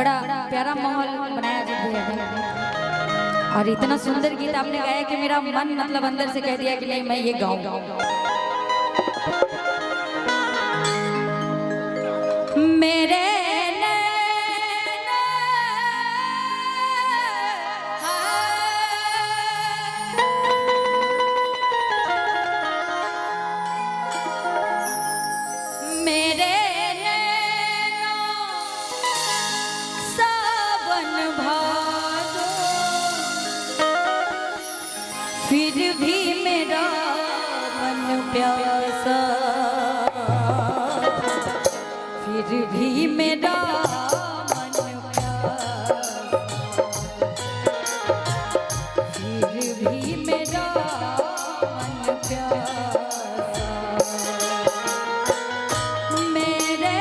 बड़ा प्यारा माहौल बनाया जी भैया ने। और इतना सुंदर गीत आपने गाया कि मेरा मन मतलब अंदर से कह दिया कि नहीं मैं ये गाऊं। मेरे फिर भी मेरा मन प्यासा, फिर भी मेरा मन प्यासा, फिर भी मेरा मन प्यासा। मेरे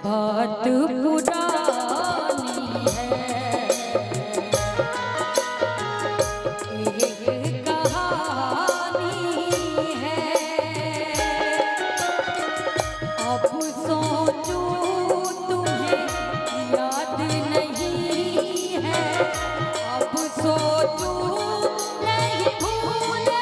बात पुरानी है, एक कहानी है। अब सोचूं तुम्हें याद नहीं है, अब सोचूं नहीं भूले।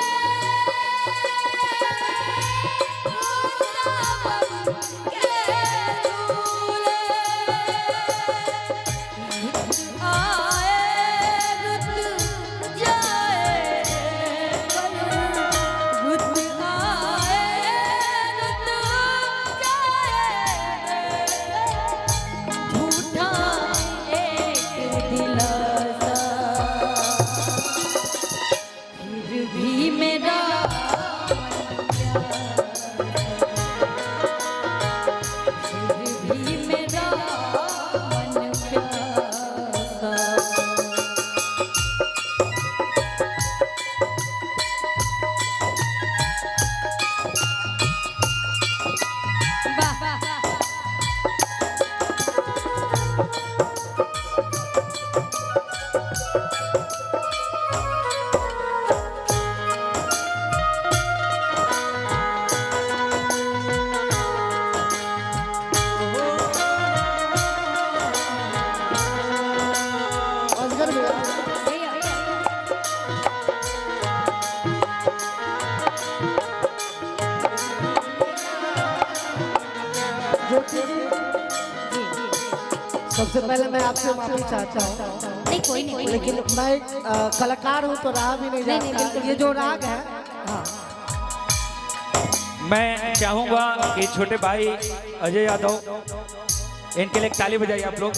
सबसे पहले मैं आपसे माफी चाहता हूँ। नहीं कोई नहीं, लेकिन मैं कलाकार हूँ तो राग भी नहीं जानता। ये जो राग है, हाँ। मैं चाहूंगा कि छोटे भाई अजय यादव, इनके लिए एक ताली बजाइए आप लोग।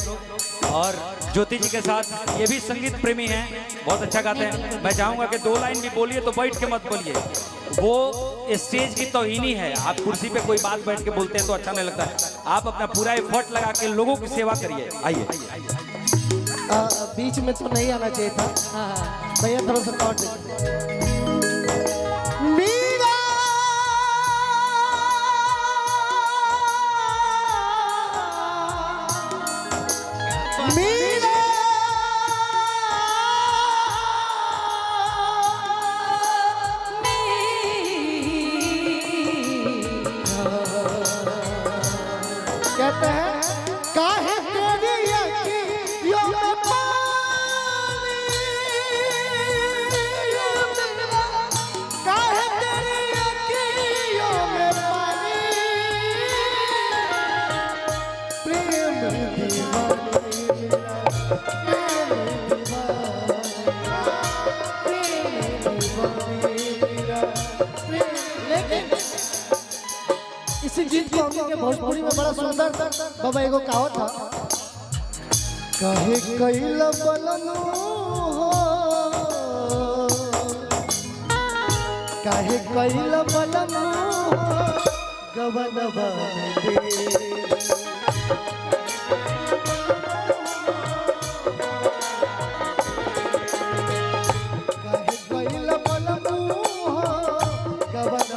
और ज्योति जी के साथ, ये भी संगीत प्रेमी हैं, बहुत अच्छा गाते हैं। मैं चाहूंगा कि 2 लाइन भी बोलिए तो बैठ के मत बोलिए, वो स्टेज की तौहीनी है। आप कुर्सी पे कोई बात बैठ के बोलते हैं तो अच्छा नहीं लगता है। आप अपना पूरा एफर्ट लगा के लोगों की सेवा करिए। आइए। बीच में तो नहीं आना चाहिए था भैया, थोड़ा सा कॉर्ड कहते हैं काहे तेरी अखियों में पानी के भोजपुरी में बड़ा सुंदर बाबा एगो कहावत था, कहे कैल बलनु हो, कहे कैल बलनु हो गवन दे कैल बलनु गवन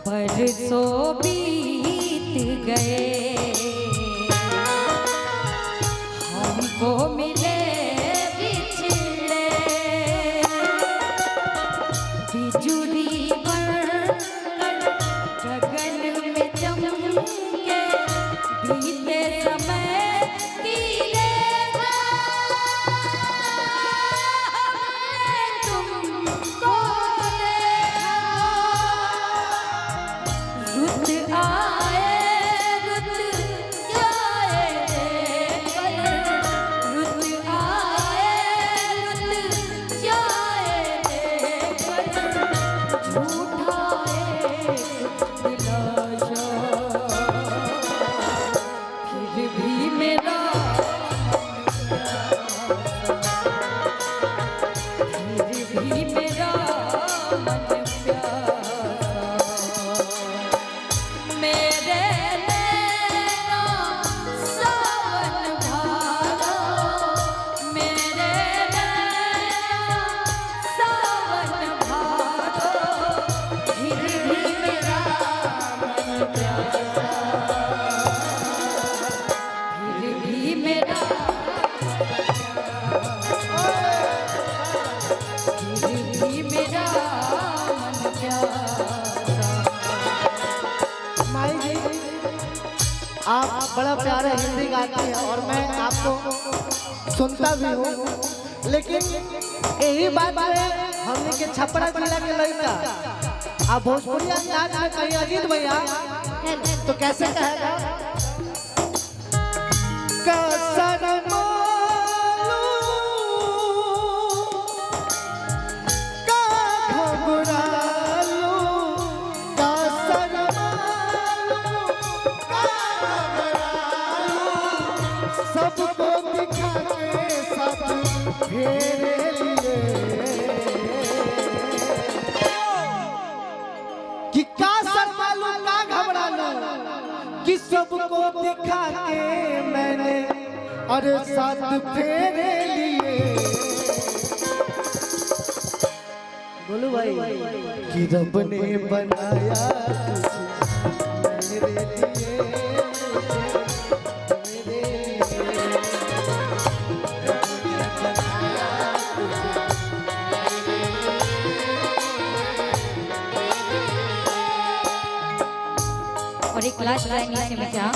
बरसों बीत गए हमको मिले बिछड़े, बिजुली बनकर गगन में चमके बीते समय की रेखा, हमने तुमको देखा, रुत आए रुत जाए देखकर, रुत आए रुत जाए देखकर, झूठा एक दिलासा, फिर भी मेरा फिर भी मेरा मन प्यासा, मेरे नैना सावन भादो, मेरे नैना सावन भादो, फिर भी मेरा मन प्यासा, फिर भी मेरा फिर भी मेरा मन प्यासा। माई जी आप बड़ा प्यारा हिंदी गाती हैं और मैं आपको सुनता भी हूँ, लेकिन यही बात है हमने के छपरा जिला के लड़का आप भोजपुरी अंदाज में कहीं अजीत भैया तो कैसे कहेगा, कसर मालूम का घबरालू, कसर मालूम का घबरालू, सबको दिखा के सब फेरे लिए कि का सर मालूम का घबरालू, कि सबको दिखा के मैंने अरे साथ फेरे लिए, बोलो भाई कि रब ने बनाया तुझे मेरे लिए, मेरे लिए, रब ने बनाया और एक लास्ट लाइन इसी में क्या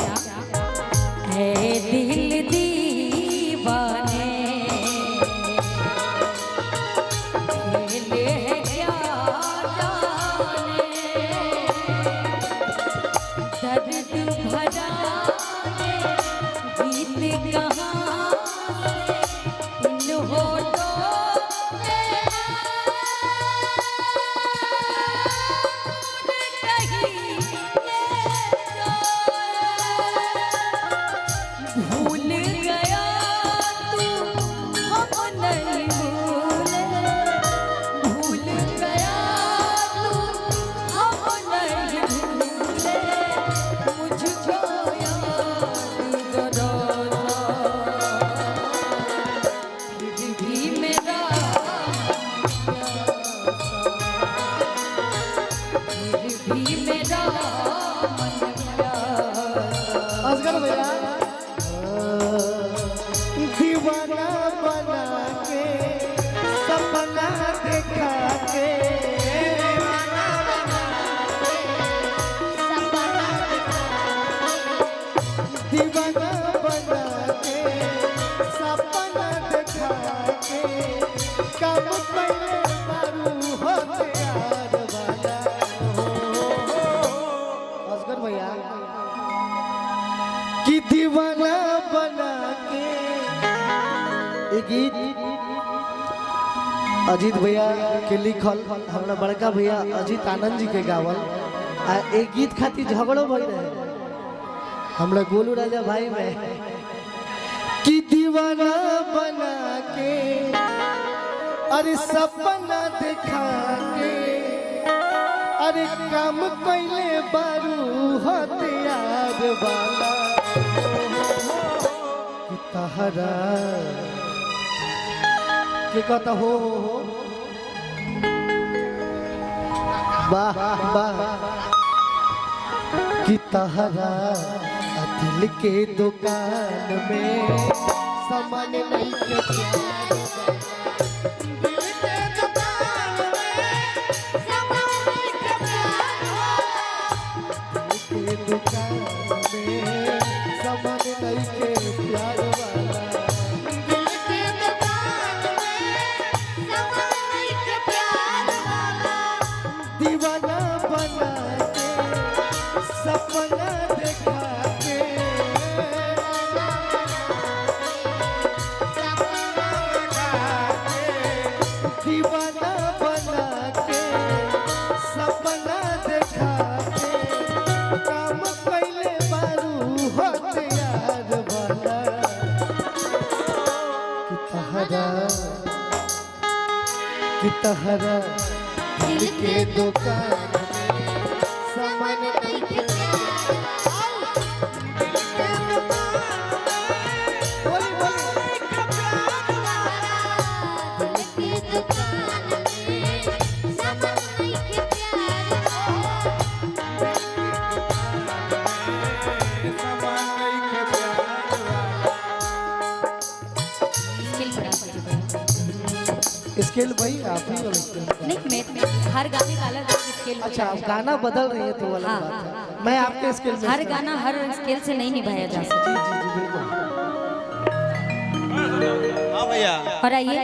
है, दिल दीवाने खेले हैं क्या जाने, दर्द भरा गीत कहाँ से इन होठों में भूल गए गीत अजीत भैया के लिखल, हमारा बड़का भैया अजीत आनंद जी के गावल। आ एक गीत खातिर झगड़ो भई रहे हमरा गोलू राजा भाई में कि दीवाना बना के अरे सपना दिखा के अरे काम कैले बारू हथियार वाला कि तहरा के कहता हो वाह वाह कि तहरा दिल के दुकान में सामान नहीं के प्यार दीवाना बना के सपना देखा के दीवाना बना के सपना देखा के काम कैले बारू हथियार वाला कि तहरा दिल के दुकान में सामान नहीं के बोली स्केल भाई आप ही नहीं मैं हर गाने का अलग स्केल। अच्छा आप गाना बदल रही है तो वाला हाँ, बात है। हाँ। मैं आपके स्केल में हर गाना हर स्केल से नहीं निभाया जा सकता। जी जी जी बिल्कुल। हाँ भैया और आइए